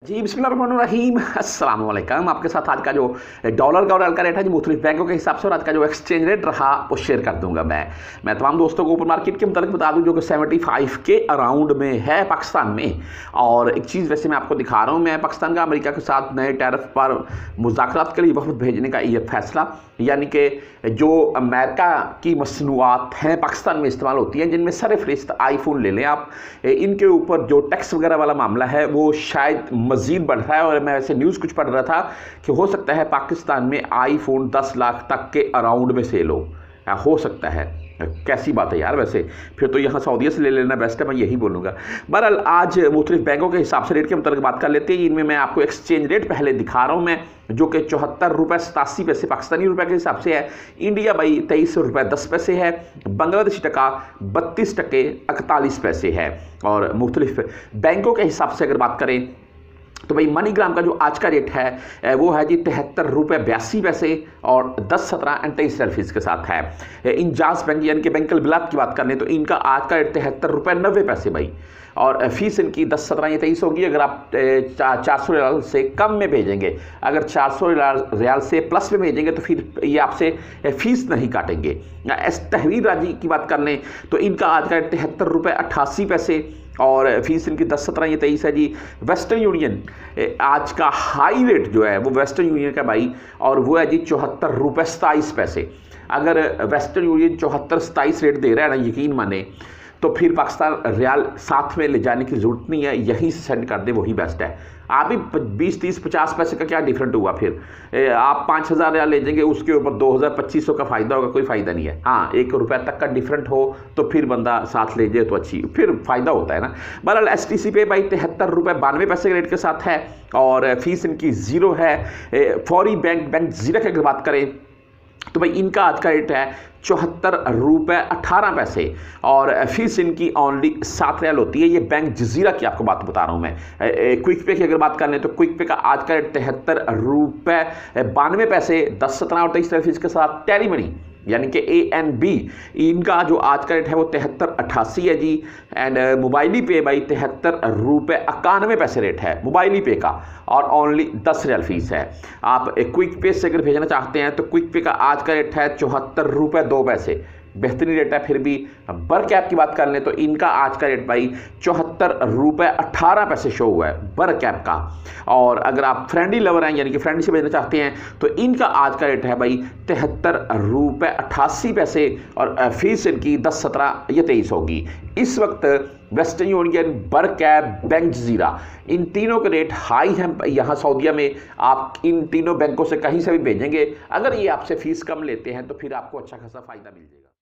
जी बिस्मिल्लाहिर्रहमानिर्रहीम अस्सलाम वालेकुम। आपके साथ आज का जो डॉलर का और डॉलर का रेट है जो मुख्तलिफ बैंकों के हिसाब से और आज का जो एक्सचेंज रेट रहा वो शेयर कर दूंगा। मैं तमाम दोस्तों को ओपन मार्केट के मुताबिक बता दूं जो कि 75 के अराउंड में है पाकिस्तान में। और एक चीज़ वैसे मैं आपको दिखा रहा हूँ, मैं पाकिस्तान का अमेरिका के साथ नए टैरिफ पर मुज़ाकरात के लिए वफद भेजने का ये फैसला, यानी कि जो अमेरिका की मसनूआत हैं पाकिस्तान में इस्तेमाल होती हैं, जिनमें सरफ़हरिस्त आईफोन ले लें आप, इनके ऊपर जो टैक्स वगैरह वाला मामला है वो शायद मज़ीद बढ़ रहा है। और मैं वैसे न्यूज़ कुछ पढ़ रहा था कि हो सकता है पाकिस्तान में आईफोन 10 लाख तक के अराउंड में सेल हो सकता है। कैसी बात है यार, वैसे फिर तो यहाँ सऊदीया से ले लेना बेस्ट है, मैं यही बोलूँगा। बहरहाल आज मुख्तलिफ बैंकों के हिसाब से रेट के मुताबिक बात कर लेते हैं। इनमें मैं आपको एक्सचेंज रेट पहले दिखा रहा हूँ मैं, जो कि 74 रुपये 87 पैसे पाकिस्तानी रुपये के हिसाब से है। इंडिया भाई 23 रुपये 10 पैसे है। बांग्लादेशी टका 32 टके 41 पैसे है। और मुख्तलिफ बैंकों के हिसाब से अगर बात करें तो भाई मनीग्राम का जो आज का रेट है वो है जी 73 रुपये 82 पैसे और 10, 17 एंड 23 फीस के साथ है। इंजाज बैंक यानी कि बैंकल बिलात की बात कर लें तो इनका आज का रेट 73 रुपये 90 पैसे भाई, और फीस इनकी 10, 17 या 23 होगी अगर आप 400 रियाल से कम में भेजेंगे। अगर 400 रियाल से प्लस में भेजेंगे तो फिर ये आपसे फीस नहीं काटेंगे। तहवीर राजी की बात कर लें तो इनका आज का रेट 73 रुपये 88 पैसे और फीस इनकी 10, 17 या 23 है जी। वेस्टर्न यूनियन आज का हाई रेट जो है वो वेस्टर्न यूनियन का भाई, और वो है जी 74 रुपये 27 पैसे। अगर वेस्टर्न यूनियन 74, 27 रेट दे रहा है ना, यकीन माने तो फिर पाकिस्तान रियाल साथ में ले जाने की ज़रूरत नहीं है, यहीं से सेंड कर दे वही बेस्ट है। आप भी 20, 30, 50 पैसे का क्या डिफरेंट हुआ, फिर आप 5,000 रियाल ले जाएंगे उसके ऊपर 2,000, 2,500 का फ़ायदा होगा, कोई फ़ायदा नहीं है। हाँ, 1 रुपये तक का डिफरेंट हो तो फिर बंदा साथ ले जाए तो अच्छी फिर फ़ायदा होता है ना। बहरहाल STC पे भाई 73 रुपये 92 पैसे के रेट के साथ है और फीस इनकी ज़ीरो है। फौरी बैंक ज़ीरा की अगर बात करें तो भाई इनका आज का रेट है 74 रुपये 18 पैसे और फीस इनकी ओनली 7 रियाल होती है। ये बैंक जजीरा की आपको बात बता रहा हूँ मैं। क्विक पे की अगर बात कर लें तो क्विक पे का आज का रेट 73 रुपये 92 पैसे 10, 17 और 23 फीस के साथ। टेली मनी यानी कि ANB इनका जो आज का रेट है वो 73.88 है जी। एंड मोबाइली पे भाई 73 रुपये 91 पैसे रेट है मोबाइली पे का और ओनली 10 रियाल फीस है। आप क्विक पे से अगर भेजना चाहते हैं तो क्विक पे का आज का रेट है 74 रुपये 2 पैसे, बेहतरीन रेट है। फिर भी बर कैप की बात कर लें तो इनका आज का रेट भाई 74 रुपये 18 पैसे शो हुआ है बर कैप का। और अगर आप फ्रेंडली लवर हैं यानी कि फ्रेंडली से भेजना चाहते हैं तो इनका आज का रेट है भाई 73 रुपये 88 पैसे और फीस इनकी 10, 17 या 23 होगी। इस वक्त वेस्टर्न यूनियन, बर कैप, बैंक जजीरा इन तीनों के रेट हाई हैं यहाँ सऊदीया में। आप इन तीनों बैंकों से कहीं से भी भेजेंगे, अगर ये आपसे फीस कम लेते हैं तो फिर आपको अच्छा खासा फ़ायदा मिल जाएगा।